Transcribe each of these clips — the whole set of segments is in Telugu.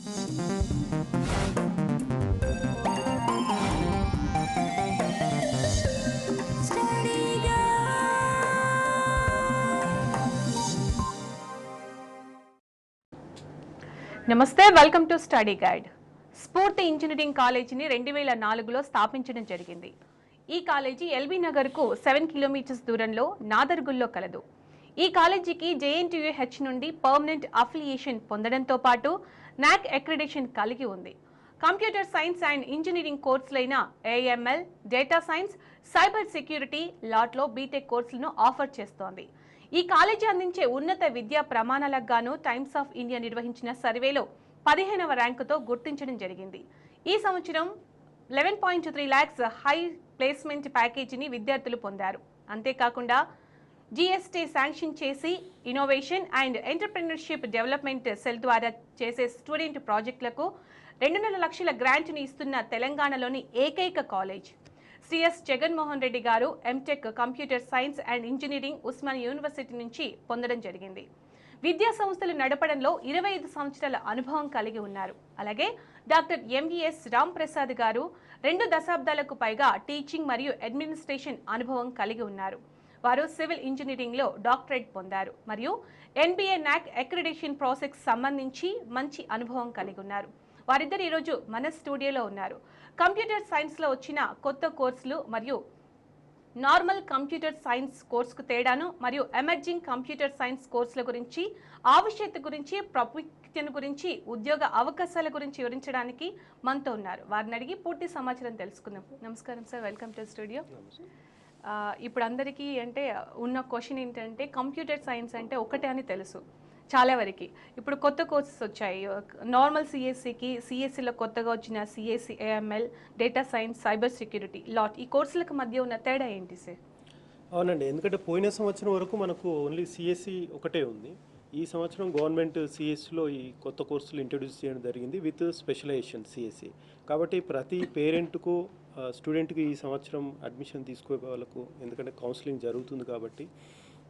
నమస్తే, వెల్కమ్ టు స్టడీ గైడ్. స్ఫూర్తి ఇంజనీరింగ్ కాలేజీని 2004లో స్థాపించడం జరిగింది. ఈ కాలేజీ ఎల్బీ నగర్కు 7 కిలోమీటర్స్ దూరంలో నాదర్గుల్లో కలదు. ఈ కాలేజీకి JNTUH నుండి పర్మనెంట్ అఫిలియేషన్ పొందడంతో పాటు నాక్ అక్రిడిటేషన్ కలిగి ఉంది. కంప్యూటర్ సైన్స్ అండ్ ఇంజనీరింగ్ కోర్సులైన AML, data science, cyber security, లాట్లో బీటెక్ కోర్సులను ఆఫర్ చేస్తోంది. ఈ కాలేజీ అందించే ఉన్నత విద్యా ప్రమాణాలకు గాను టైమ్స్ ఆఫ్ ఇండియా నిర్వహించిన సర్వేలో 15వ ర్యాంకుతో గుర్తించడం జరిగింది. ఈ సంవత్సరం 11.3 lakhs హై ప్లేస్మెంట్ ప్యాకేజీని విద్యార్థులు పొందారు. అంతేకాకుండా GST శాంక్షన్ చేసి innovation and entrepreneurship development cell ద్వారా చేసే స్టూడెంట్ ప్రాజెక్టులకు 2.5 లక్షల గ్రాంట్‌ని ఇస్తున్న తెలంగాణలోని ఏకైక కాలేజ్. CS జగన్మోహన్ రెడ్డి గారు MTech computer science and engineering Osmania university నుంచి పొందడం జరిగింది. విద్యా సంస్థలు నడపడంలో 25 సంవత్సరాల అనుభవం కలిగి ఉన్నారు. అలాగే డాక్టర్ MVS రాంప్రసాద్ గారు 2 దశాబ్దాలకు పైగా టీచింగ్ మరియు అడ్మినిస్ట్రేషన్ అనుభవం కలిగి ఉన్నారు. వారు సివిల్ ఇంజనీరింగ్లో డాక్టరేట్ పొందారు మరియు NBA నాక్ అక్రిడిటేషన్ ప్రాసెస్కి సంబంధించి మంచి అనుభవం కలిగి ఉన్నారు. వారిద్దరు ఈరోజు మన స్టూడియోలో ఉన్నారు. కంప్యూటర్ సైన్స్లో వచ్చిన కొత్త కోర్సులు మరియు నార్మల్ కంప్యూటర్ సైన్స్ కోర్సుకు తేడాను మరియు ఎమర్జింగ్ కంప్యూటర్ సైన్స్ కోర్సుల గురించి, ఆవశ్యకత గురించి, ప్రాముఖ్యత గురించి, ఉద్యోగ అవకాశాల గురించి వివరించడానికి మనతో ఉన్నారు. వారిని అడిగి పూర్తి సమాచారం తెలుసుకుందాం. నమస్కారం సార్, వెల్కమ్ టు స్టూడియో. ఇప్పుడు అందరికీ అంటే ఉన్న క్వశ్చన్ ఏంటంటే కంప్యూటర్ సైన్స్ అంటే ఒకటే అని తెలుసు చాలా వరకు. ఇప్పుడు కొత్త కోర్సెస్ వచ్చాయి. నార్మల్ సిఎస్సిలో కొత్తగా వచ్చిన CSC, AML, data science, cyber security, lot, ఈ కోర్సులకు మధ్య ఉన్న తేడా ఏంటి సార్? అవునండి, ఎందుకంటే పోయిన సంవత్సరం వరకు మనకు ఓన్లీ CSC ఒకటే ఉంది. ఈ సంవత్సరం గవర్నమెంట్ CSCలో ఈ కొత్త కోర్సులు ఇంట్రడ్యూస్ చేయడం జరిగింది విత్ స్పెషలైజేషన్ CSC. కాబట్టి ప్రతి పేరెంట్కు స్టూడెంట్కి ఈ సంవత్సరం అడ్మిషన్ తీసుకో వాళ్ళకు, ఎందుకంటే కౌన్సిలింగ్ జరుగుతుంది కాబట్టి.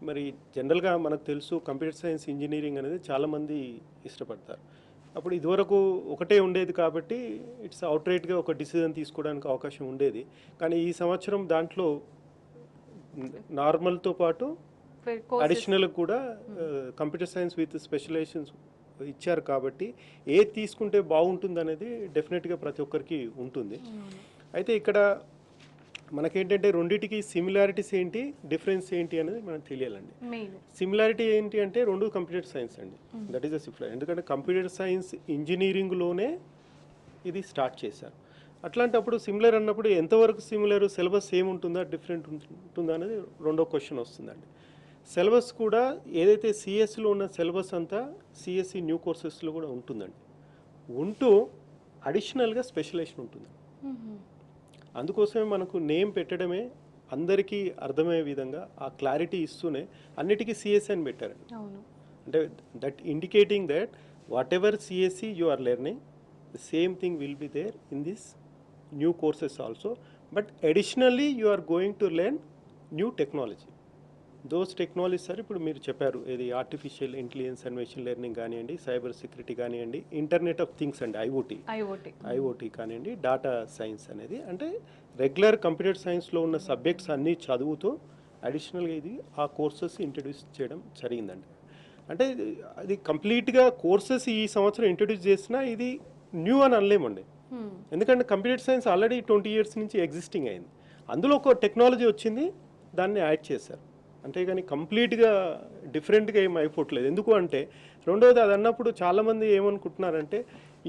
మరి జనరల్గా మనకు తెలుసు కంప్యూటర్ సైన్స్ ఇంజనీరింగ్ అనేది చాలామంది ఇష్టపడతారు. అప్పుడు ఇదివరకు ఒకటే ఉండేది కాబట్టి ఇట్స్ అవుట్రైట్గా ఒక డిసిజన్ తీసుకోవడానికి అవకాశం ఉండేది. కానీ ఈ సంవత్సరం దాంట్లో నార్మల్తో పాటు అడిషనల్ కూడా కంప్యూటర్ సైన్స్ విత్ స్పెషలైజేషన్స్ ఇచ్చారు కాబట్టి ఏది తీసుకుంటే బాగుంటుంది అనేది డెఫినెట్గా ప్రతి ఒక్కరికి ఉంటుంది. అయితే ఇక్కడ మనకేంటంటే రెండింటికి సిమిలారిటీస్ ఏంటి, డిఫరెన్స్ ఏంటి అనేది మనం తెలియాలండి. సిమిలారిటీ ఏంటి అంటే రెండు కంప్యూటర్ సైన్స్ అండి, దట్ ఈస్ ద సిమిలారిటీ. ఎందుకంటే కంప్యూటర్ సైన్స్ ఇంజనీరింగ్లోనే ఇది స్టార్ట్ చేశారు. అట్లాంటప్పుడు సిమిలర్ అన్నప్పుడు ఎంతవరకు సిమిలర్, సిలబస్ ఏముంటుందా, డిఫరెంట్ ఉంటుందా అనేది రెండో క్వశ్చన్ వస్తుందండి. సిలబస్ కూడా ఏదైతే CSCలో ఉన్న సిలబస్ అంతా CSC న్యూ కోర్సెస్లో కూడా ఉంటుందండి. ఉంటూ అడిషనల్గా స్పెషలైజేషన్ ఉంటుంది. అందుకోసమే మనకు నేమ్ పెట్టడమే అందరికీ అర్థమయ్యే విధంగా ఆ క్లారిటీ ఇస్తూనే అన్నిటికీ CSC అని పెట్టారండి. అంటే that indicating that whatever CSC you are learning, the same thing will be there in this new courses also. But additionally you are going to learn new technology. Those technologies sir ఇప్పుడు మీరు చెప్పారు, ఇది artificial intelligence and machine learning కానివ్వండి, సైబర్ సెక్యూరిటీ కానివ్వండి, ఇంటర్నెట్ ఆఫ్ థింగ్స్ అండి, ఐఓటీ కానివ్వండి, డేటా సైన్స్ అనేది అంటే రెగ్యులర్ కంప్యూటర్ సైన్స్లో ఉన్న సబ్జెక్ట్స్ అన్నీ చదువుతూ అడిషనల్గా ఇది ఆ కోర్సెస్ ఇంట్రడ్యూస్ చేయడం జరిగిందండి. అంటే అది కంప్లీట్గా కోర్సెస్ ఈ సంవత్సరం ఇంట్రడ్యూస్ చేసినా ఇది న్యూ అని అనలేమండి. ఎందుకంటే కంప్యూటర్ సైన్స్ ఆల్రెడీ 20 years నుంచి ఎగ్జిస్టింగ్ అయింది. అందులో ఒక టెక్నాలజీ వచ్చింది, దాన్ని యాడ్ చేశారు. అంతేగాని కంప్లీట్గా డిఫరెంట్గా ఏం అయిపోవట్లేదు. ఎందుకు అంటే రెండోది అది అన్నప్పుడు చాలామంది ఏమనుకుంటున్నారంటే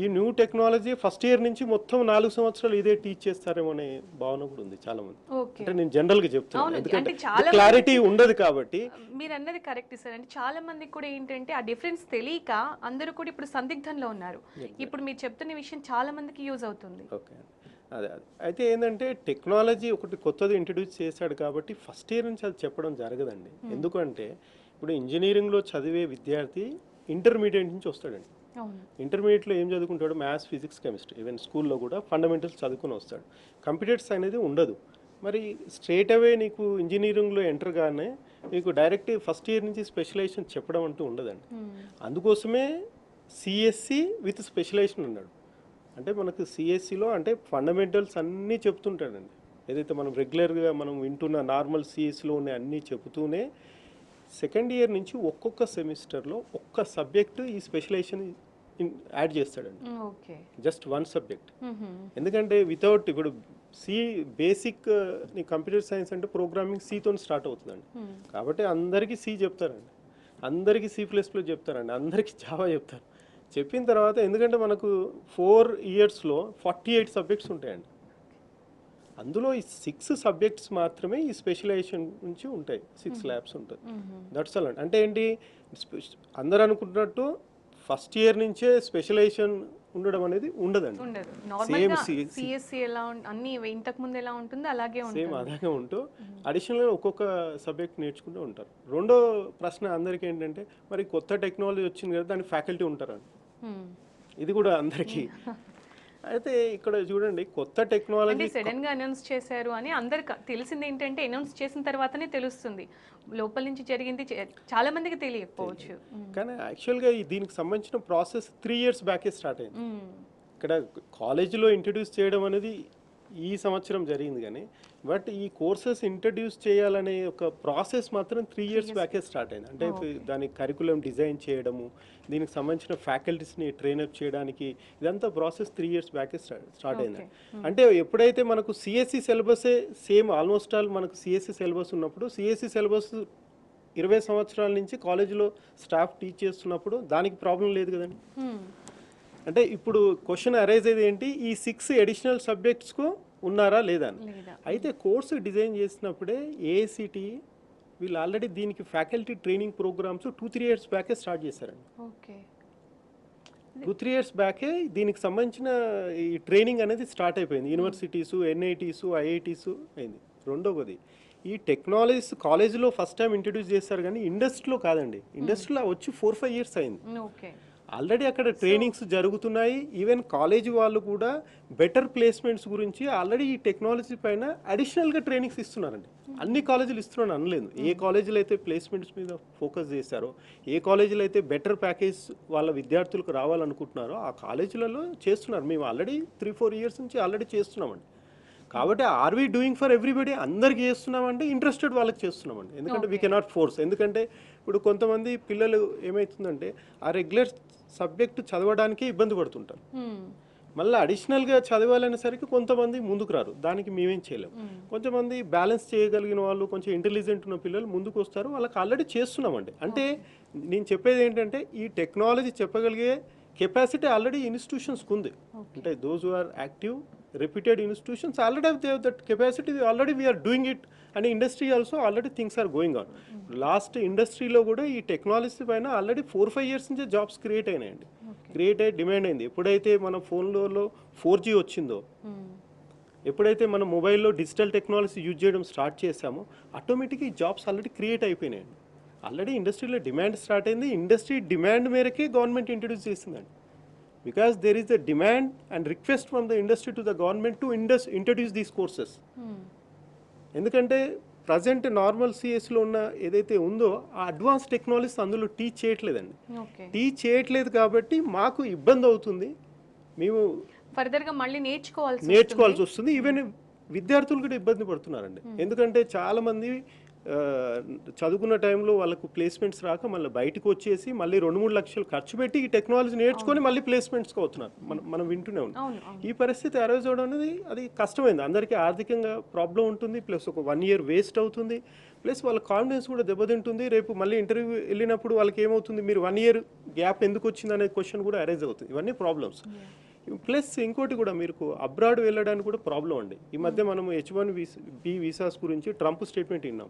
ఈ న్యూ టెక్నాలజీ ఫస్ట్ ఇయర్ నుంచి మొత్తం 4 సంవత్సరాలు ఇదే టీచ్ చేస్తారేమో అనే భావన కూడా ఉంది చాలా మంది. అంటే నేను జనరల్గా చెప్తాను, ఎందుకంటే క్లారిటీ ఉండదు కాబట్టి. మీరు అన్నది కరెక్ట్ సార్. అంటే చాలా మందికి కూడా ఏంటంటే ఆ డిఫరెన్స్ తెలియక అందరూ కూడా ఇప్పుడు సందిగ్ధంలో ఉన్నారు. ఇప్పుడు మీరు చెప్తున్న విషయం చాలా మందికి యూజ్ అవుతుంది. ఓకే, అదే అయితే ఏంటంటే టెక్నాలజీ ఒకటి కొత్తది ఇంట్రడ్యూస్ చేశాడు కాబట్టి ఫస్ట్ ఇయర్ నుంచి అది చెప్పడం జరగదండి. ఎందుకంటే ఇప్పుడు ఇంజనీరింగ్లో చదివే విద్యార్థి ఇంటర్మీడియట్ నుంచి వస్తాడండి. ఇంటర్మీడియట్లో ఏం చదువుకుంటాడు, మ్యాథ్స్, ఫిజిక్స్, కెమిస్ట్రీ, ఈవెన్ స్కూల్లో కూడా ఫండమెంటల్స్ చదువుకొని వస్తాడు. కంప్యూటర్స్ అనేది ఉండదు. మరి స్ట్రేట్ అవే నీకు ఇంజనీరింగ్లో ఎంటర్ గానే మీకు డైరెక్ట్ ఫస్ట్ ఇయర్ నుంచి స్పెషలైజేషన్ చెప్పడం అంటూ ఉండదండి. అందుకోసమే సిఎస్సి విత్ స్పెషలైజేషన్ అన్నాడు. అంటే మనకు సిఎస్సిలో అంటే ఫండమెంటల్స్ అన్నీ చెప్తుంటాడండి. ఏదైతే మనం రెగ్యులర్గా మనం వింటున్న నార్మల్ సిఎస్సిలో ఉన్న అన్నీ చెబుతూనే సెకండ్ ఇయర్ నుంచి ఒక్కొక్క సెమిస్టర్లో ఒక్క సబ్జెక్టు ఈ స్పెషలైజేషన్ యాడ్ చేస్తాడండి. ఓకే. Just one subject. ఎందుకంటే వితౌట్ ఇప్పుడు బేసిక్ నీ కంప్యూటర్ సైన్స్ అంటే ప్రోగ్రామింగ్ సితో స్టార్ట్ అవుతుందండి. కాబట్టి అందరికీ సి చెప్తారండి, అందరికీ C++ చెప్తారండి, అందరికీ జావా చెప్తారు. చెప్పిన తర్వాత ఎందుకంటే మనకు 4 ఇయర్స్లో 48 సబ్జెక్ట్స్ ఉంటాయండి. అందులో ఈ 6 సబ్జెక్ట్స్ మాత్రమే ఈ స్పెషలైజేషన్ నుంచి ఉంటాయి. 6 ల్యాబ్స్ ఉంటుంది. That's all. అంటే ఏంటి, అందరు అనుకుంటున్నట్టు ఫస్ట్ ఇయర్ నుంచే స్పెషలైజేషన్ ఉండడం అనేది ఉండదండి. ఉండదు. నార్మల్గా సిఎస్సి ఎలా అన్ని ఇంతకు ముందు ఎలా ఉంటుందో అలాగే ఉంటుంది. సేమ్ అలాగే ఉంటూ అడిషనల్గా ఒక్కొక్క సబ్జెక్ట్ నేర్చుకుంటూ ఉంటారు. రెండో ప్రశ్న అందరికీ ఏంటంటే, మరి కొత్త టెక్నాలజీ వచ్చింది కదా, దానికి ఫ్యాకల్టీ ఉంటారండి. ఇది కూడా అందరికీ. అయితే ఇక్కడ చూడండి, కొత్త టెక్నాలజీ సడన్ గా అనౌన్స్ చేశారు అని అందరికి తెలిసింది ఏంటంటే, అనౌన్స్ చేసిన తర్వాతనే తెలుస్తుంది. లోపల నుంచి జరిగింది చాలా మందికి తెలియకపోవచ్చు. కానీ యాక్చువల్గా దీనికి సంబంధించిన ప్రాసెస్ 3 ఇయర్స్ బ్యాకే స్టార్ట్ అయింది. ఇక్కడ కాలేజీలో ఇంట్రడ్యూస్ చేయడం అనేది ఈ సంవత్సరం జరిగింది, కానీ బట్ ఈ కోర్సెస్ ఇంట్రడ్యూస్ చేయాలనే ఒక ప్రాసెస్ మాత్రం 3 ఇయర్స్ బ్యాకే స్టార్ట్ అయింది. అంటే దాని కరికులం డిజైన్ చేయడము, దీనికి సంబంధించిన ఫ్యాకల్టీస్ని ట్రైనప్ చేయడానికి ఇదంతా ప్రాసెస్ 3 ఇయర్స్ బ్యాకే స్టార్ట్ అయింది. అంటే ఎప్పుడైతే మనకు సిఎస్సి సిలబసే సేమ్ ఆల్మోస్ట్ ఆల్ మనకు సిఎస్సి సిలబస్ ఉన్నప్పుడు, సిఎస్సి సిలబస్ 20 సంవత్సరాల నుంచి కాలేజీలో స్టాఫ్ టీచ్ చేస్తున్నప్పుడు దానికి ప్రాబ్లం లేదు కదండి. అంటే ఇప్పుడు క్వశ్చన్ అరైజ్ అయ్యేది ఏంటి, ఈ 6 అడిషనల్ సబ్జెక్ట్స్కు ఉన్నారా లేదా అని. అయితే కోర్సు డిజైన్ చేసినప్పుడే ఏఐసిటి వీళ్ళు ఆల్రెడీ దీనికి ఫ్యాకల్టీ ట్రైనింగ్ ప్రోగ్రామ్స్ 2-3 ఇయర్స్ బ్యాకే స్టార్ట్ చేశారండి. 2-3 ఇయర్స్ బ్యాకే దీనికి సంబంధించిన ఈ ట్రైనింగ్ అనేది స్టార్ట్ అయిపోయింది. యూనివర్సిటీస్, ఎన్ఐటీస్, ఐఐటీస్ అయింది. రెండవది, ఈ టెక్నాలజీస్ కాలేజీలో ఫస్ట్ టైం ఇంట్రడ్యూస్ చేస్తారు, కానీ ఇండస్ట్రీలో కాదండి. ఇండస్ట్రీలో వచ్చి 4-5 ఇయర్స్ అయింది. ఆల్రెడీ అక్కడ ట్రైనింగ్స్ జరుగుతున్నాయి. ఈవెన్ కాలేజీ వాళ్ళు కూడా బెటర్ ప్లేస్మెంట్స్ గురించి ఆల్రెడీ ఈ టెక్నాలజీ పైన అడిషనల్గా ట్రైనింగ్స్ ఇస్తున్నారండి. అన్ని కాలేజీలు ఇస్తున్నాను అనలేదు. ఏ కాలేజీలు అయితే ప్లేస్మెంట్స్ మీద ఫోకస్ చేశారో, ఏ కాలేజీలు అయితే బెటర్ ప్యాకేజ్ వాళ్ళ విద్యార్థులకు రావాలనుకుంటున్నారో ఆ కాలేజీలలో చేస్తున్నారు. మేము ఆల్రెడీ 3-4 ఇయర్స్ నుంచి ఆల్రెడీ చేస్తున్నామండి. కాబట్టి are we doing for everybody, అందరికి చేస్తున్నామంటే ఇంట్రెస్టెడ్ వాళ్ళకి చేస్తున్నామండి. ఎందుకంటే వీ కెనాట్ ఫోర్స్. ఎందుకంటే ఇప్పుడు కొంతమంది పిల్లలు ఏమవుతుందంటే ఆ రెగ్యులర్ సబ్జెక్టు చదవడానికే ఇబ్బంది పడుతుంటారు. మళ్ళీ అడిషనల్గా చదవాలనేసరికి కొంతమంది ముందుకు రారు. దానికి మేమేం చేయలేము. కొంతమంది బ్యాలెన్స్ చేయగలిగిన వాళ్ళు, కొంచెం ఇంటెలిజెంట్ ఉన్న పిల్లలు ముందుకు వస్తారు. వాళ్ళకి ఆల్రెడీ చేస్తున్నామండి. అంటే నేను చెప్పేది ఏంటంటే, ఈ టెక్నాలజీ చెప్పగలిగే కెపాసిటీ ఆల్రెడీ ఇన్స్టిట్యూషన్స్కి ఉంది. అంటే those who are active reputed institutions already have that capacity. Already we are doing it, and industry also already things are going on. Last industry లో కూడా ఈ టెక్నాలజీ పైన ఆల్రెడీ 4-5 ఇయర్స్ నుంచే జాబ్స్ క్రియేట్ అయినాయండి. క్రియేట్ అయ్యి డిమాండ్ అయింది. ఎప్పుడైతే మన ఫోన్లలో 4G వచ్చిందో, ఎప్పుడైతే మన మొబైల్లో డిజిటల్ టెక్నాలజీ యూజ్ చేయడం స్టార్ట్ చేసామో, ఆటోమేటిక్గా ఈ జాబ్స్ ఆల్రెడీ క్రియేట్ అయిపోయినాయండి. ఆల్రెడీ ఇండస్ట్రీలో డిమాండ్ స్టార్ట్ అయింది. ఇండస్ట్రీ డిమాండ్ మేరకే గవర్నమెంట్ ఇంట్రడ్యూస్ చేసిందండి. Because there is a demand and request from the industry to the government to introduce these courses. ఎందుకంటే ప్రజెంట్ నార్మల్ సిఎస్లో ఉన్న ఏదైతే ఉందో ఆ అడ్వాన్స్ టెక్నాలజీస్ అందులో టీచ్ చేయట్లేదండి. టీచ్ చేయట్లేదు కాబట్టి మాకు ఇబ్బంది అవుతుంది. మేము ఫర్దర్గా మళ్ళీ నేర్చుకోవాల్సి వస్తుంది. ఈవెన్ విద్యార్థులు కూడా ఇబ్బంది పడుతున్నారండి. ఎందుకంటే చాలామంది చదువుకున్న టైంలో వాళ్ళకు ప్లేస్మెంట్స్ రాక మళ్ళీ బయటకు వచ్చేసి మళ్ళీ 2-3 లక్షలు ఖర్చు పెట్టి ఈ టెక్నాలజీ నేర్చుకొని మళ్ళీ ప్లేస్మెంట్స్కి అవుతున్నారు. మనం వింటూనే ఉన్నాం. ఈ పరిస్థితి అరైజ్ అవడం అనేది అది కష్టమైంది. అందరికీ ఆర్థికంగా ప్రాబ్లం ఉంటుంది, ప్లస్ ఒక 1 ఇయర్ వేస్ట్ అవుతుంది, ప్లస్ వాళ్ళ కాన్ఫిడెన్స్ కూడా దెబ్బతింటుంది. రేపు మళ్ళీ ఇంటర్వ్యూ వెళ్ళినప్పుడు వాళ్ళకి ఏమవుతుంది, మీరు 1 ఇయర్ గ్యాప్ ఎందుకు వచ్చింది అనే క్వశ్చన్ కూడా అరైజ్ అవుతుంది. ఇవన్నీ ప్రాబ్లమ్స్. ప్లస్ ఇంకోటి కూడా, మీకు అబ్రాడ్ వెళ్ళడానికి కూడా ప్రాబ్లం అండి. ఈ మధ్య మనము H1B వీసాస్ గురించి ట్రంప్ స్టేట్మెంట్ విన్నాం.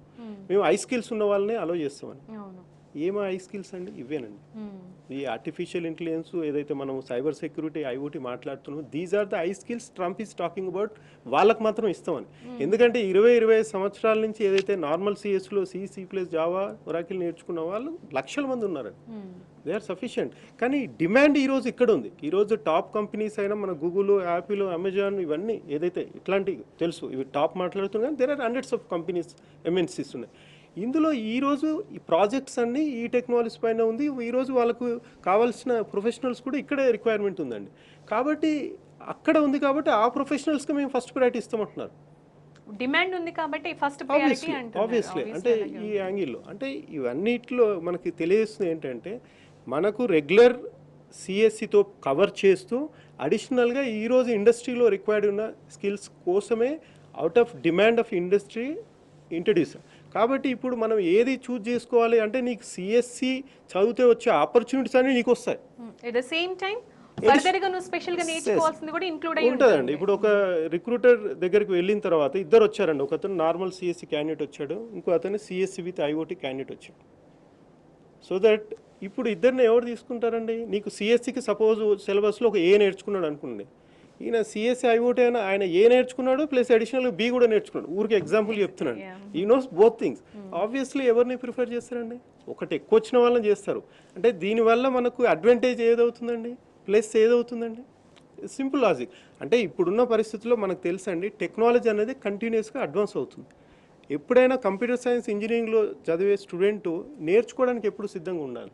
మేము ఐ స్కిల్స్ ఉన్న వాళ్ళని అలో చేస్తామని. ఏమో ఐ స్కిల్స్ అండి, ఇవేనండి. ఈ ఆర్టిఫిషియల్ ఇంటెలిజెన్స్ ఏదైతే మనం సైబర్ సెక్యూరిటీ, ఐఓటీ మాట్లాడుతున్నామో, these are the AI skills Trump is talking about. వాళ్ళకి మాత్రం ఇస్తామని. ఎందుకంటే 20-25 సంవత్సరాల నుంచి ఏదైతే నార్మల్ సిఎస్లో C++, జావా, ఒరాకిల్ నేర్చుకున్న వాళ్ళు లక్షల మంది ఉన్నారండి. They are sufficient. కానీ డిమాండ్ ఈరోజు ఇక్కడ ఉంది. ఈరోజు టాప్ కంపెనీస్ అయినా మన గూగుల్, యాపిల్, అమెజాన్ ఇవన్నీ ఏదైతే ఇట్లాంటివి తెలుసు, ఇవి టాప్ మాట్లాడుతున్నాయి. కానీ there are hundreds of companies, MNCs ఉన్నాయి. ఇందులో ఈరోజు ఈ ప్రాజెక్ట్స్ అన్నీ ఈ టెక్నాలజీస్ పైన ఉంది. ఈరోజు వాళ్ళకు కావాల్సిన ప్రొఫెషనల్స్ కూడా ఇక్కడే రిక్వైర్మెంట్ ఉందండి. కాబట్టి అక్కడ ఉంది కాబట్టి ఆ ప్రొఫెషనల్స్కి మేము ఫస్ట్ ప్రయారిటీ ఇస్తామంటున్నారు. డిమాండ్ ఉంది కాబట్టి ఫస్ట్ ప్రయారిటీ ఆబ్వియస్లీ అంటే ఈ యాంగిల్లో అంటే ఇవన్నిట్లో మనకి తెలియజేస్తుంది ఏంటంటే మనకు రెగ్యులర్ సిఎస్సితో కవర్ చేస్తూ అడిషనల్గా ఈరోజు ఇండస్ట్రీలో రిక్వైర్డ్ ఉన్న స్కిల్స్ కోసమే out of demand of industry introduce. కాబట్టి ఇప్పుడు మనం ఏది చూజ్ చేసుకోవాలి అంటే నీకు సిఎస్సి చదివితే వచ్చే ఆపర్చునిటీస్ అన్నీ నీకు వస్తాయి. ఎట్ ద సేమ్ టైం ఫర్దర్గా నువ్వు స్పెషల్గా నేర్చుకోవాల్సింది కూడా ఇంక్లూడ్ అయ్యి ఉంటుందండి. ఇప్పుడు ఒక రిక్రూటర్ దగ్గరికి వెళ్ళిన తర్వాత ఇద్దరు వచ్చారండి. ఒక అతను నార్మల్ సిఎస్సి క్యాండిడేట్ వచ్చాడు, ఇంకో అతను సిఎస్సి విత్ ఐఓటీ క్యాండిడేట్ వచ్చాడు. సో దట్ ఇప్పుడు ఇద్దరిని ఎవరు తీసుకుంటారండి? నీకు సిఎస్సికి సపోజ్ సిలబస్లో ఒక ఏ నేర్చుకున్నాడు అనుకోండి, ఈయన సిఎస్సి ఐఓటీ అయినా ఆయన ఏ నేర్చుకున్నాడు ప్లస్ అడిషనల్ బి కూడా నేర్చుకున్నాడు. ఊరికి ఎగ్జాంపుల్ చెప్తున్నాడు. ఈ నోస్ బోత్ థింగ్స్. ఆబ్వియస్లీ ఎవరిని ప్రిఫర్ చేస్తారండి? ఒకటి ఎక్కువ వచ్చిన వాళ్ళని చేస్తారు. అంటే దీనివల్ల మనకు అడ్వాంటేజ్ ఏదవుతుందండి, ప్లస్ ఏదవుతుందండి? Simple logic. అంటే ఇప్పుడున్న పరిస్థితుల్లో మనకు తెలుసండి టెక్నాలజీ అనేది కంటిన్యూస్గా అడ్వాన్స్ అవుతుంది. ఎప్పుడైనా కంప్యూటర్ సైన్స్ ఇంజనీరింగ్లో చదివే స్టూడెంట్ నేర్చుకోవడానికి ఎప్పుడు సిద్ధంగా ఉండాలి,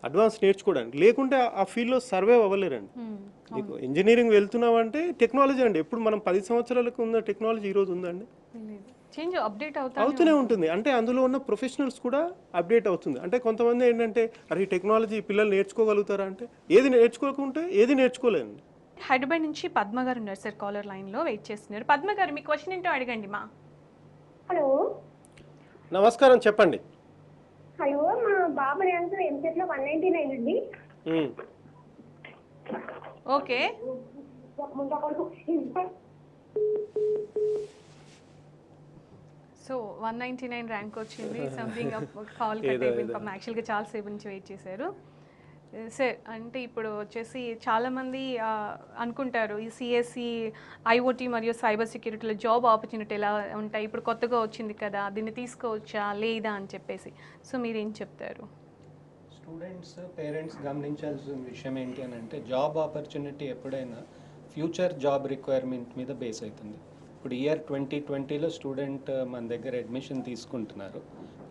అడ్వాన్స్ నేర్చుకోవడానికి. లేకుంటే ఆ ఫీల్డ్లో సర్వైవ్ అవ్వలేరండి. నీకు ఇంజనీరింగ్ వెళ్తున్నామంటే టెక్నాలజీ అండి. ఎప్పుడు మనం 10 సంవత్సరాలకు ఉన్న టెక్నాలజీ ఈరోజు ఉందండి? చేంజ్ అప్డేట్ అవుతూనే ఉంటుంది. అంటే అందులో ఉన్న ప్రొఫెషనల్స్ కూడా అప్డేట్ అవుతుంది. అంటే కొంతమంది ఏంటంటే అరే ఈ టెక్నాలజీ పిల్లలు నేర్చుకోగలుగుతారా అంటే ఏది నేర్చుకోకుంటే ఏది నేర్చుకోలేండి. హైదరాబాద్ నుంచి పద్మ గారు ఉన్నారు సార్, కాలర్ లైన్లో వెయిట్ చేస్తున్నారు. పద్మ గారు మీ క్వశ్చన్ ఏంటో అడగండి మా. హలో నమస్కారం, చెప్పండి. హలో, మా బాబు ర్యాంక్ ఎంసెట్లో 199 అండి. ఓకే, సో 199 ర్యాంక్ వచ్చింది. సంథింగ్ కాల్ కట్ అయిపోయింది. యాక్చువల్గా చాలా సేపు నుంచి వెయిట్ చేశారు సార్. అంటే ఇప్పుడు వచ్చేసి చాలామంది అనుకుంటారు ఈ సిఎస్సి ఐఓటీ మరియు సైబర్ సెక్యూరిటీలో జాబ్ ఆపర్చునిటీ ఎలా ఉంటాయి, ఇప్పుడు కొత్తగా వచ్చింది కదా దీన్ని తీసుకోవచ్చా లేదా అని చెప్పేసి. సో మీరేం చెప్తారు? స్టూడెంట్స్ పేరెంట్స్ గమనించాల్సిన విషయం ఏంటి అని అంటే జాబ్ ఆపర్చునిటీ ఎప్పుడైనా ఫ్యూచర్ జాబ్ రిక్వైర్మెంట్ మీద బేస్ అవుతుంది. ఇప్పుడు ఇయర్ 2020లో స్టూడెంట్ మన దగ్గర అడ్మిషన్ తీసుకుంటున్నారు,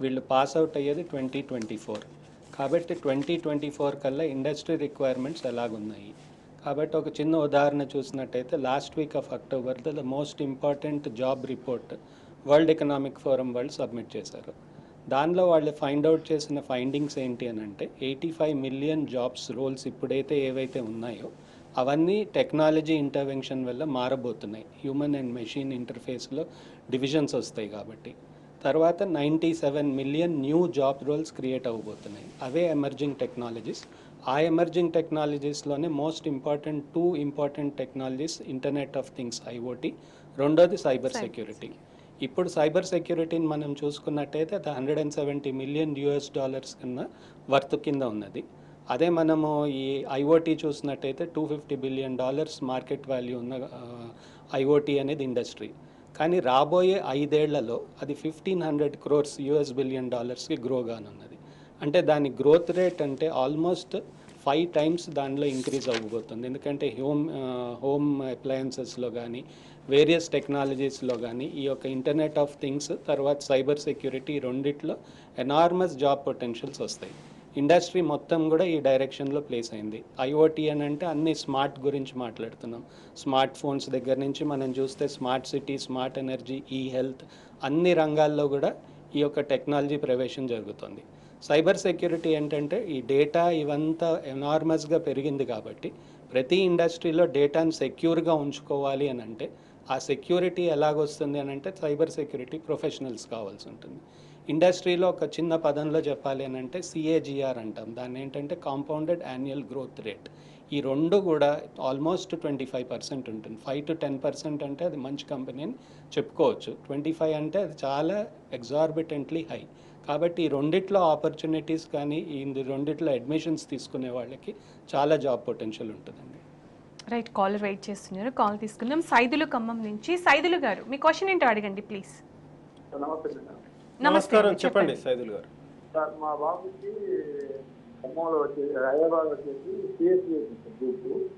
వీళ్ళు పాస్ అవుట్ అయ్యేది 2024. కాబట్టి 2024 కల్లా ఇండస్ట్రీ రిక్వైర్మెంట్స్ ఎలాగున్నాయి. కాబట్టి ఒక చిన్న ఉదాహరణ చూసినట్టయితే లాస్ట్ వీక్ ఆఫ్ అక్టోబర్లో the most important job report world economic forum వాళ్ళు సబ్మిట్ చేశారు. దానిలో వాళ్ళు ఫైండ్ అవుట్ చేసిన ఫైండింగ్స్ ఏంటి అని అంటే 85 మిలియన్ జాబ్స్ రోల్స్ ఇప్పుడైతే ఏవైతే ఉన్నాయో అవన్నీ టెక్నాలజీ ఇంటర్వెన్షన్ వల్ల మారబోతున్నాయి. హ్యూమన్ అండ్ మెషిన్ ఇంటర్ఫేస్లో డివిజన్స్ వస్తాయి కాబట్టి. తర్వాత 97 million new job roles create అవ్వబోతున్నాయి. అవే ఎమర్జింగ్ టెక్నాలజీస్. ఆ ఎమర్జింగ్ టెక్నాలజీస్లోనే most important 2 important technologies internet of things IoT, రెండోది సైబర్ సెక్యూరిటీ. ఇప్పుడు సైబర్ సెక్యూరిటీని మనం చూసుకున్నట్టయితే అది $170 మిలియన్ కన్నా వర్త్ కింద ఉన్నది. అదే మనము ఈ ఐఓటీ చూసినట్టయితే $250 బిలియన్ మార్కెట్ వాల్యూ ఉన్న ఐఓటీ అనేది ఇండస్ట్రీ. కానీ రాబోయే 5 ఏళ్లలో అది 1,500 బిలియన్ గ్రో కానున్నది. అంటే దాని గ్రోత్ రేట్ అంటే ఆల్మోస్ట్ 5 టైమ్స్ దానిలో ఇంక్రీజ్ అవ్వబోతుంది. ఎందుకంటే హోమ్ అప్లయన్సెస్లో కానీ వేరియస్ టెక్నాలజీస్లో కానీ ఈ యొక్క ఇంటర్నెట్ ఆఫ్ థింగ్స్ తర్వాత సైబర్ సెక్యూరిటీ రెండిట్లో ఎనార్మస్ జాబ్ పొటెన్షియల్స్ వస్తాయి. ఇండస్ట్రీ మొత్తం కూడా ఈ డైరెక్షన్లో ప్లేస్ అయింది. ఐఓటీ అని అంటే అన్ని స్మార్ట్ గురించి మాట్లాడుతున్నాం. స్మార్ట్ ఫోన్స్ దగ్గర నుంచి మనం చూస్తే స్మార్ట్ సిటీ, స్మార్ట్ ఎనర్జీ, ఈ హెల్త్, అన్ని రంగాల్లో కూడా ఈ యొక్క టెక్నాలజీ ప్రవేశం జరుగుతుంది. సైబర్ సెక్యూరిటీ ఏంటంటే ఈ డేటా ఇవంతా ఎనార్మస్గా పెరిగింది కాబట్టి ప్రతి ఇండస్ట్రీలో డేటాను సెక్యూర్గా ఉంచుకోవాలి అని అంటే ఆ సెక్యూరిటీ ఎలాగొస్తుంది అని అంటే సైబర్ సెక్యూరిటీ ప్రొఫెషనల్స్ కావాల్సి ఉంటుంది. ఇండస్ట్రీలో ఒక చిన్న పదంలో చెప్పాలి అని అంటే CAGR అంటాం. దాన్ని ఏంటంటే కాంపౌండెడ్ యాన్యువల్ గ్రోత్ రేట్. ఈ రెండు కూడా ఆల్మోస్ట్ 25% ఉంటుంది. 5 to 10% అంటే అది మంచి కంపెనీ అని చెప్పుకోవచ్చు. 25 అంటే అది చాలా ఎగ్జార్బిటెంట్లీ హై. కాబట్టి ఈ రెండిట్లో ఆపర్చునిటీస్ కానీ ఈ రెండిట్లో అడ్మిషన్స్ తీసుకునే వాళ్ళకి చాలా జాబ్ పొటెన్షియల్ ఉంటుందండి. రైట్, కాలర్ వెయిట్ చేస్తున్నారు, కాల్ తీసుకుందాం. సైదులు ఖమ్మం నుంచి. సైదులు గారు మీ క్వశ్చన్ ఏంటో అడగండి ప్లీజ్. నమస్కారం, చెప్పండి సైదుల్ గారు. సార్ మా బాబుకి ఖమ్మంలో వచ్చేసి హైదరాబాద్ వచ్చేసి సిఎస్సి గ్రూప్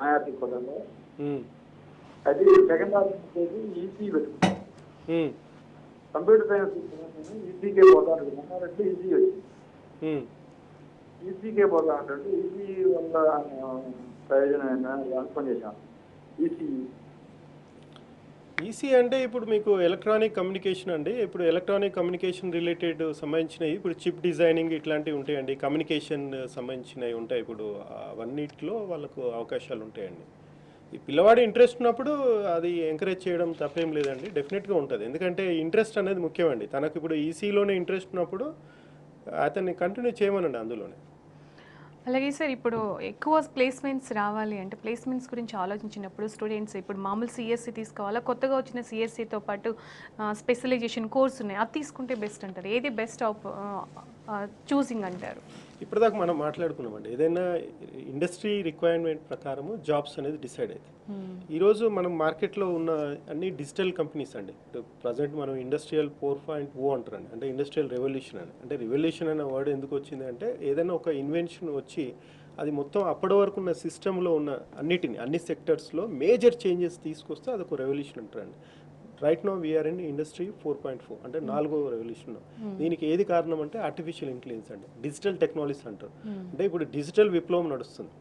ఐఆర్టీ కోటలో, అది సెకండ్ హాఫ్ వచ్చేసి ఈసీ పెట్టుకుంటాం. కంప్యూటర్ సైన్స్ తీసుకున్నాను, ఈసీకే పోతా ఉంటాను. ఈసీ వచ్చింది, ఈసీకే పోతా ఉంటాడు. ఈసీ వల్ల ప్రయోజనం అనుకొని చేశాను. ఈసీ అంటే ఇప్పుడు మీకు ఎలక్ట్రానిక్ కమ్యూనికేషన్ అండి. ఇప్పుడు ఎలక్ట్రానిక్ కమ్యూనికేషన్ రిలేటెడ్ సంబంధించినవి ఇప్పుడు చిప్ డిజైనింగ్ ఇట్లాంటివి ఉంటాయండి, కమ్యూనికేషన్ సంబంధించినవి ఉంటాయి. ఇప్పుడు అవన్నిటిలో వాళ్ళకు అవకాశాలు ఉంటాయండి. ఈ పిల్లవాడి ఇంట్రెస్ట్ ఉన్నప్పుడు అది ఎంకరేజ్ చేయడం తప్పేం లేదండి, డెఫినెట్గా ఉంటుంది. ఎందుకంటే ఇంట్రెస్ట్ అనేది ముఖ్యమండి. తనకు ఇప్పుడు ఈసీలోనే ఇంట్రెస్ట్ ఉన్నప్పుడు అతన్ని కంటిన్యూ చేయమనండి అందులోనే. అలాగే సార్, ఇప్పుడు ఎక్కువ ప్లేస్మెంట్స్ రావాలి అంటే ప్లేస్మెంట్స్ గురించి ఆలోచించినప్పుడు స్టూడెంట్స్ ఇప్పుడు మామూలు సిఎస్సి తీసుకోవాలా, కొత్తగా వచ్చిన సిఎస్సితో పాటు స్పెషలైజేషన్ కోర్స్ ఉన్నాయి, అది తీసుకుంటే బెస్ట్ అంటారు? ఏది బెస్ట్ చూసింగ్ అంటారు? ఇప్పటిదాకా మనం మాట్లాడుకున్నామండి, ఏదైనా ఇండస్ట్రీ రిక్వైర్మెంట్ ప్రకారము జాబ్స్ అనేది డిసైడ్ అవుతాయి. ఈరోజు మనం మార్కెట్లో ఉన్న అన్ని డిజిటల్ కంపెనీస్ అండి. ప్రజెంట్ మనం ఇండస్ట్రియల్ 4.0 అంటారండి, అంటే ఇండస్ట్రియల్ రెవల్యూషన్ అని. అంటే రెవల్యూషన్ అనే వర్డ్ ఎందుకు వచ్చింది అంటే ఏదైనా ఒక ఇన్వెన్షన్ వచ్చి అది మొత్తం అప్పటి వరకు ఉన్న సిస్టంలో ఉన్న అన్ని సెక్టర్స్లో మేజర్ చేంజెస్ తీసుకొస్తే అదొక రెవల్యూషన్ అంటారండి. Right now we are in industry 4.4, అంటే 4వ రెవల్యూషన్. దీనికి ఏది కారణం అంటే ఆర్టిఫిషియల్ ఇంటెలిజెన్స్ అండి, డిజిటల్ టెక్నాలజీస్ అంటారు. అంటే ఇప్పుడు డిజిటల్ విప్లవం నడుస్తుంది.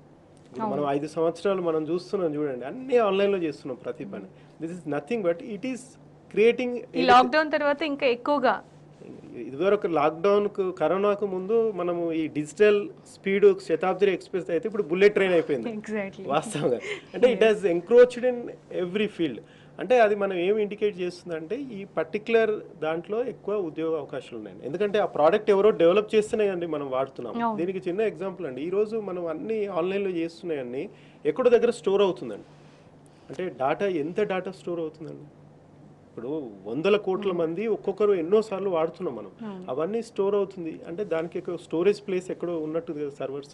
మనం 5 సంవత్సరాలు మనం చూస్తున్నాం చూడండి, అన్నీ ఆన్లైన్లో చేస్తున్నాం ప్రతి పని. This is nothing but it is creating. ఈ లాక్డౌన్ తర్వాత ఇంకా ఎక్కువగా, ఇదివరకు లాక్డౌన్కు కరోనాకు ముందు మనము ఈ డిజిటల్ స్పీడ్ శతాబ్ది ఎక్స్ప్రెస్ అయితే ఇప్పుడు బుల్లెట్ ట్రైన్ అయిపోయింది వాస్తవంగా. అంటే it has encroached in every field. అంటే అది మనం ఏం ఇండికేట్ చేస్తుందంటే ఈ పర్టికులర్ దాంట్లో ఎక్కువ ఉద్యోగ అవకాశాలు ఉన్నాయి. ఎందుకంటే ఆ ప్రోడక్ట్ ఎవరో డెవలప్ చేస్తున్నాయండి, మనం వాడుతున్నాం. దీనికి చిన్న ఎగ్జాంపుల్ అండి, ఈరోజు మనం అన్ని ఆన్లైన్లో చేస్తున్నాయన్నీ ఎక్కడో దగ్గర స్టోర్ అవుతుందండి. అంటే ఎంత డేటా స్టోర్ అవుతుందండి. ఇప్పుడు 100 కోట్ల మంది ఒక్కొక్కరు ఎన్నోసార్లు వాడుతున్నాం మనం, అవన్నీ స్టోర్ అవుతుంది. అంటే దానికి స్టోరేజ్ ప్లేస్ ఎక్కడో ఉన్నట్టు కదా సర్వర్స్.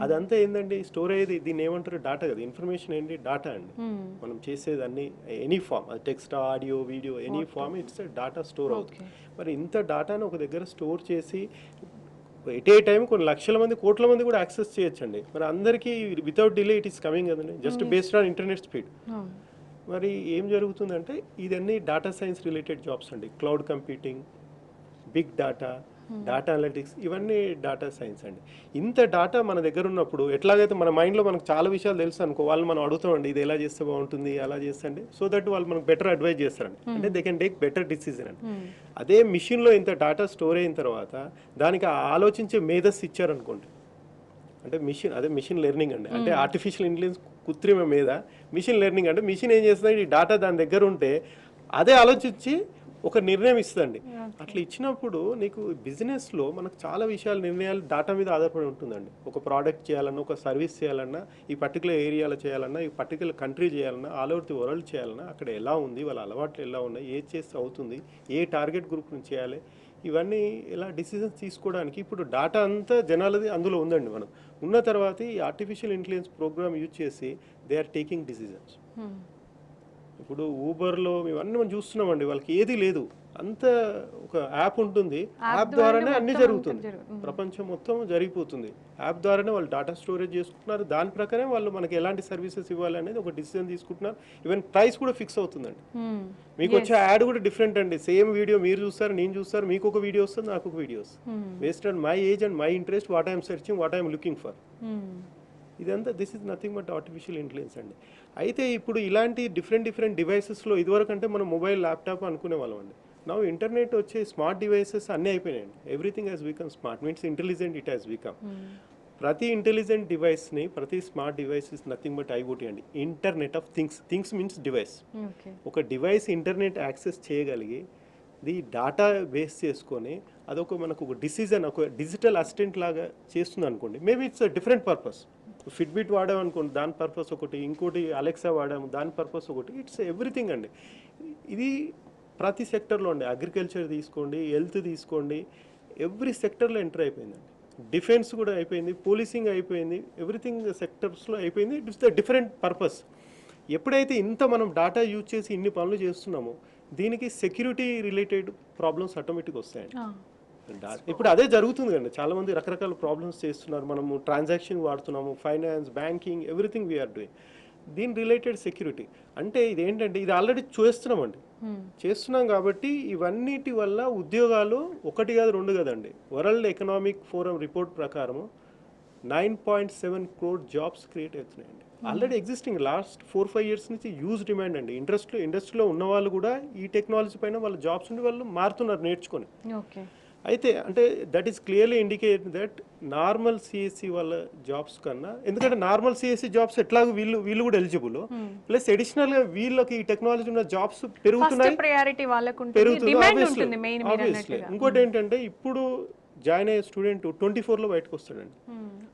అదంతా ఏంటండి స్టోర్ అయ్యేది, దీన్ని ఏమంటారు డాటా కదా. ఇన్ఫర్మేషన్ ఏంటి? డాటా అండి. మనం చేసేది అన్ని ఎనీ ఫామ్, అది text, audio, video, any form it's data store అవుతుంది. మరి ఇంత డాటాను ఒక దగ్గర స్టోర్ చేసి ఎట్ ఏ టైం కొన్ని లక్షల మంది, కోట్ల మంది కూడా యాక్సెస్ చేయొచ్చండి. మరి అందరికీ without delay it is coming కదండి, just based on internet speed. మరి ఏం జరుగుతుందంటే ఇదన్నీ డేటా సైన్స్ రిలేటెడ్ జాబ్స్ అండి. Cloud computing, big data, data analytics, ఇవన్నీ డేటా సైన్స్ అండి. ఇంత డేటా మన దగ్గర ఉన్నప్పుడు ఎట్లాగైతే మన మైండ్లో మనకు చాలా విషయాలు తెలుసు అనుకో, వాళ్ళు మనం అడుగుతామండి ఇది ఎలా చేస్తే బాగుంటుంది, అలా చేస్తే, సో దట్ వాళ్ళు మనకు బెటర్ అడ్వైజ్ చేస్తారండి. అంటే they can take better decision అండి. అదే మిషన్లో ఇంత డేటా స్టోర్ అయిన తర్వాత దానికి ఆలోచించే మేధస్సు ఇచ్చారనుకోండి, అంటే మిషన్ లెర్నింగ్ అండి. అంటే ఆర్టిఫిషియల్ ఇంటెలిజెన్స్, కృత్రిమ మీద మిషన్ లెర్నింగ్. అంటే మిషన్ ఏం చేస్తుంది, ఈ డేటా దాని దగ్గర ఉంటే అదే ఆలోచించి ఒక నిర్ణయం ఇస్తుందండి. అట్లా ఇచ్చినప్పుడు నీకు బిజినెస్లో మనకు చాలా నిర్ణయాలు డేటా మీద ఆధారపడి ఉంటుందండి. ఒక ప్రోడక్ట్ చేయాలన్నా, ఒక సర్వీస్ చేయాలన్నా, ఈ పర్టికులర్ ఏరియాలో చేయాలన్నా, ఈ పర్టికులర్ కంట్రీ చేయాలన్నా, ఆల్ ఓవర్ ది వరల్డ్ చేయాలన్నా, అక్కడ ఎలా ఉంది, వాళ్ళ అలవాట్లు ఎలా ఉన్నాయి, ఏ చేస్తే అవుతుంది, ఏ టార్గెట్ గ్రూప్ నుంచి చేయాలి, ఇవన్నీ ఎలా డిసిజన్స్ తీసుకోవడానికి ఇప్పుడు డేటా అంతా జనాలది అందులో ఉందండి. మనం ఉన్న తర్వాత ఈ ఆర్టిఫిషియల్ ఇంటెలిజెన్స్ ప్రోగ్రామ్ యూజ్ చేసి దే ఆర్ టేకింగ్ డిసిజన్స్. ఇప్పుడు ఊబర్లో ఇవన్నీ మనం చూస్తున్నామండి, వాళ్ళకి ఏది లేదు, అంత ఒక యాప్ ఉంటుంది, యాప్ ద్వారానే అన్ని జరుగుతుంది, ప్రపంచం మొత్తం జరిగిపోతుంది. యాప్ ద్వారానే వాళ్ళు డేటా స్టోరేజ్ చేసుకుంటున్నారు, దాని ప్రకారం వాళ్ళు మనకి ఎలాంటి సర్వీసెస్ ఇవ్వాలి అనేది ఒక డిసిజన్ తీసుకుంటున్నారు. ఈవెన్ ప్రైస్ కూడా ఫిక్స్ అవుతుందండి. మీకు వచ్చే యాడ్ కూడా డిఫరెంట్ అండి. సేమ్ వీడియో మీరు చూస్తారు, నేను చూస్తారు, మీకు ఒక వీడియో వస్తుంది, నాకు ఒక వీడియో వస్తుంది. Based on my age and my interest, what I'm searching, what I'm looking for. ఇదంతా this is nothing but artificial intelligence అండి. అయితే ఇప్పుడు ఇలాంటి డిఫరెంట్ డివైసెస్లో ఇదివరకు అంటే మనం మొబైల్, ల్యాప్టాప్ అనుకునే వాళ్ళం అండి. నా ఇంటర్నెట్ వచ్చే స్మార్ట్ డివైసెస్ అన్నీ అయిపోయినాయండి. Everything has become smart, means intelligent it has become. ప్రతి ఇంటెలిజెంట్ డివైస్ని, ప్రతి smart device is nothing but IoT అండి. Internet of things means device. ఒక డివైస్ ఇంటర్నెట్ యాక్సెస్ చేయగలిగి ది డాటా బేస్ చేసుకొని అదొక మనకు ఒక డిసిజన్, ఒక డిజిటల్ అసిస్టెంట్ లాగా చేస్తుంది అనుకోండి. Maybe it's a different purpose. Fitbit వాడాము అనుకోండి, దాని పర్పస్ ఒకటి, ఇంకోటి అలెక్సా వాడాము, దాని పర్పస్ ఒకటి. ఇట్స్ ఎవ్రీథింగ్ అండి. ఇది ప్రతి సెక్టర్లో అండి. అగ్రికల్చర్ తీసుకోండి, హెల్త్ తీసుకోండి, ఎవ్రీ సెక్టర్లో ఎంటర్ అయిపోయిందండి. డిఫెన్స్ కూడా అయిపోయింది, పోలీసింగ్ అయిపోయింది, ఎవ్రీథింగ్ సెక్టర్స్లో అయిపోయింది. It's the different purpose. ఎప్పుడైతే ఇంత మనం డేటా యూజ్ చేసి ఇన్ని పనులు చేస్తున్నామో దీనికి సెక్యూరిటీ రిలేటెడ్ ప్రాబ్లమ్స్ ఆటోమేటిక్గా వస్తాయండి. ఇప్పుడు అదే జరుగుతుంది కండి. చాలామంది రకరకాల ప్రాబ్లమ్స్ చేస్తున్నారు. మనము ట్రాన్సాక్షన్ వాడుతున్నాము, finance, banking, everything we are doing. దీని రిలేటెడ్ సెక్యూరిటీ. అంటే ఇది ఏంటంటే ఇది ఆల్రెడీ చేస్తున్నాం కాబట్టి ఇవన్నిటి వల్ల ఉద్యోగాలు 1 కాదు 2 కదండి. వరల్డ్ ఎకనామిక్ ఫోరం రిపోర్ట్ ప్రకారం 9.7 crore జాబ్స్ క్రియేట్ అవుతున్నాయండి. ఆల్రెడీ ఎగ్జిస్టింగ్ లాస్ట్ 4-5 years నుంచి యూజ్ డిమాండ్ అండి. ఇండస్ట్రీలో ఉన్న వాళ్ళు కూడా ఈ టెక్నాలజీ పైన వాళ్ళ జాబ్స్ నుండి వాళ్ళు మారుతున్నారు నేర్చుకొని. ఓకే. అయితే అంటే that is clearly indicate that normal CSC వాళ్ళ జాబ్స్ కన్నా, ఎందుకంటే నార్మల్ సిఎస్సి జాబ్స్ ఎట్లాగో వీళ్ళు కూడా ఎలిజిబుల్, ప్లస్ అడిషనల్ గా వీళ్ళకి ఈ టెక్నాలజీ ఉన్న జాబ్స్ పెరుగుతున్నాయి, ప్రయారిటీ వాళ్ళకు ఉంటుంది, డిమాండ్ ఉంటుంది మెయిన్ మీరు ఆబ్వియస్లీ. అన్నట్టుగా. ఇంకోటి ఏంటంటే ఇప్పుడు జాయిన్ అయ్యే స్టూడెంట్ 24 లో బయటకు వస్తాడండి.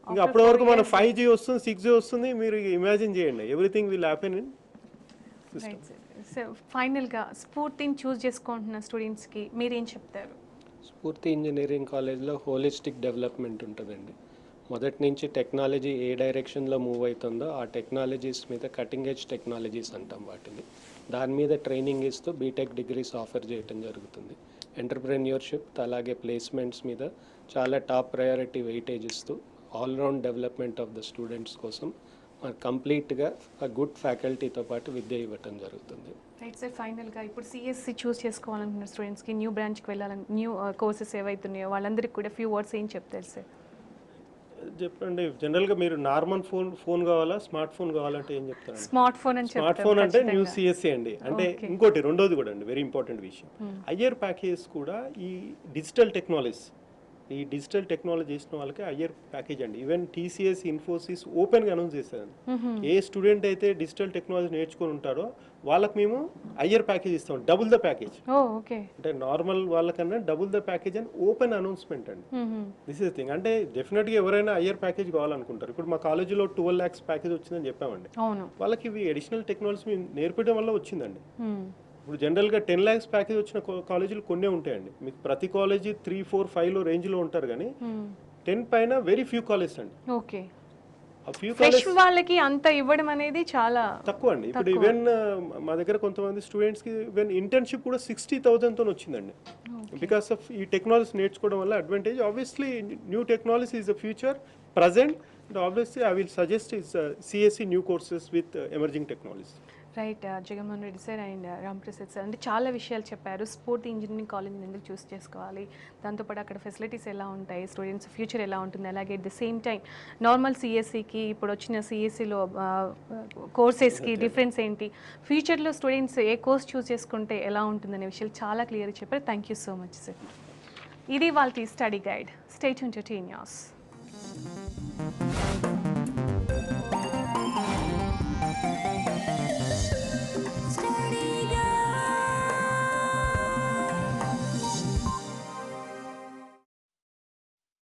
ఇంకా అప్పటి వరకు మన 5G వస్తుంది, 6G వస్తుంది. మీరు ఇమాజిన్ చేయండి, everything will happen in system. So ఫైనల్గా స్ఫూర్తిని చూస్ చేసుకుంటున్న స్టూడెంట్స్కి మీరేం చెప్తారు? స్ఫూర్తి ఇంజనీరింగ్ కాలేజ్లో హోలిస్టిక్ డెవలప్మెంట్ ఉంటుందండి. మొదటి నుంచి టెక్నాలజీ ఏ డైరెక్షన్లో మూవ్ అవుతుందో ఆ టెక్నాలజీస్ మీద కటింగ్ ఎడ్జ్ టెక్నాలజీస్ అంటాం వాటిని. దాని మీద ట్రైనింగ్ ఇస్తూ బీటెక్ డిగ్రీస్ ఆఫర్ చేయడం జరుగుతుంది. ఎంటర్ప్రెన్యూర్షిప్ అలాగే ప్లేస్మెంట్స్ మీద చాలా టాప్ ప్రయారిటీ వెయిటేజ్ ఇస్తూ all round development of the students కోసం కంప్లీట్గా గుడ్ ఫ్యాకల్టీతో పాటు విద్య ఇవ్వటం జరుగుతుంది. రైట్ సార్, ఫైనల్గా ఇప్పుడు సిఎస్సి చూస్ చేసుకోవాలనుకున్న స్టూడెంట్స్కి, న్యూ బ్రాంచ్కి వెళ్ళాలని, న్యూ కోర్సెస్ ఏవైతున్నాయో వాళ్ళందరికీ కూడా ఫ్యూ వర్డ్స్ ఏం చెప్తారు సార్? చెప్పండి. జనరల్గా మీరు నార్మల్ ఫోన్ కావాలా, స్మార్ట్ ఫోన్ కావాలంటే ఏం చెప్తారు? స్మార్ట్ ఫోన్ అని స్మార్ట్ ఫోన్ అంటే న్యూ సిఎస్సి అండి. అంటే ఇంకోటి రెండోది కూడా అండి, వెరీ ఇంపార్టెంట్ విషయం, హయ్యర్ ప్యాకేజ్ కూడా ఈ డిజిటల్ టెక్నాలజీ చేసిన వాళ్ళకి హయ్యర్ ప్యాకేజ్ అండి. ఈవెన్ టీసీఎస్, ఇన్ఫోసిస్ ఓపెన్గా అనౌన్స్ చేశారండి. ఏ స్టూడెంట్ అయితే డిజిటల్ టెక్నాలజీ నేర్చుకొని ఉంటారో వాళ్ళకి మేము హయ్యర్ ప్యాకేజ్ ఇస్తాం, డబుల్ ద ప్యాకేజ్. అంటే నార్మల్ వాళ్ళకన్నా డబుల్ ద ప్యాకేజ్ అని ఓపెన్ అనౌన్స్మెంట్ అండి. This is thing. అంటే డెఫినెట్గా ఎవరైనా హయ్యర్ ప్యాకేజ్ కావాలనుకుంటారు. ఇప్పుడు మా కాలేజీలో 12 lakhs ప్యాకేజ్ వచ్చిందని చెప్పామండి. వాళ్ళకి ఇవి అడిషనల్ టెక్నాలజీ మేము నేర్పడం వల్ల వచ్చిందండి. ఇప్పుడు జనరల్గా 10 lakhs ప్యాకేజ్ వచ్చిన కాలేజీలు కొన్నే ఉంటాయండి. మీకు ప్రతి కాలేజీ 3, 4, 5 రేంజ్లో ఉంటారు, కానీ 10 పైన వెరీ ఫ్యూ కాలేజెస్ అండి. ఓకే. ఆ ఫ్యూ ఫ్రెష్ కాలేజెస్ వాళ్ళకి అంత ఇవ్వడం అనేది చాలా తక్కువ అండి. ఇప్పుడు ఈవెన్ మా దగ్గర కొంతమంది స్టూడెంట్స్కి ఈవెన్ ఇంటర్న్షిప్ కూడా 60,000తో వచ్చిందండి. బికాస్ ఆఫ్ ఈ టెక్నాలజీ నేర్చుకోవడం వల్ల advantage. Obviously new technology is the future, present, and obviously I will suggest is CSC new courses with emerging technology. Right. Jaganmohan Reddy sir and Ramaprasad sir అంటే చాలా విషయాలు చెప్పారు. స్ఫూర్తి ఇంజనీరింగ్ కాలేజ్ని ఎందుకు చూస్ చేసుకోవాలి, దాంతోపాటు అక్కడ ఫెసిలిటీస్ ఎలా ఉంటాయి, స్టూడెంట్స్ ఫ్యూచర్ ఎలా ఉంటుంది, అలాగే at the same time normal సిఎస్సికి ఇప్పుడు వచ్చిన సిఎస్సిలో కోర్సెస్కి డిఫరెన్స్ ఏంటి, ఫ్యూచర్లో స్టూడెంట్స్ ఏ కోర్స్ చూస్ చేసుకుంటే ఎలా ఉంటుందనే విషయాలు చాలా క్లియర్గా చెప్పారు. Thank you so much sir. ఇది వాళ్ళ study guide. Stay tuned to T news.